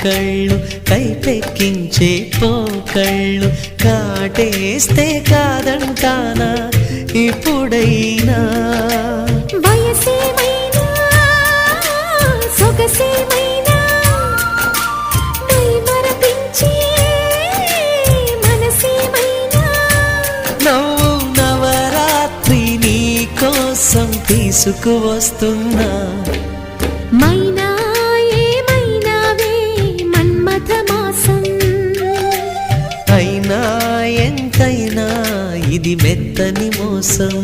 కళ్ళు కైపెక్కించే పోకళ్ళు కాటేస్తే కాదంటానా ఇప్పుడైనా వయసేమైనా సొగసేమైనా మరపించే మనసేమైనా నవ్వు నవరాత్రి నీ కోసం తీసుకువస్తున్నా మైనా ఏమైనావే మన్మథ మాసం అయినా ఎంతైనా ఇది మెత్తని మోసం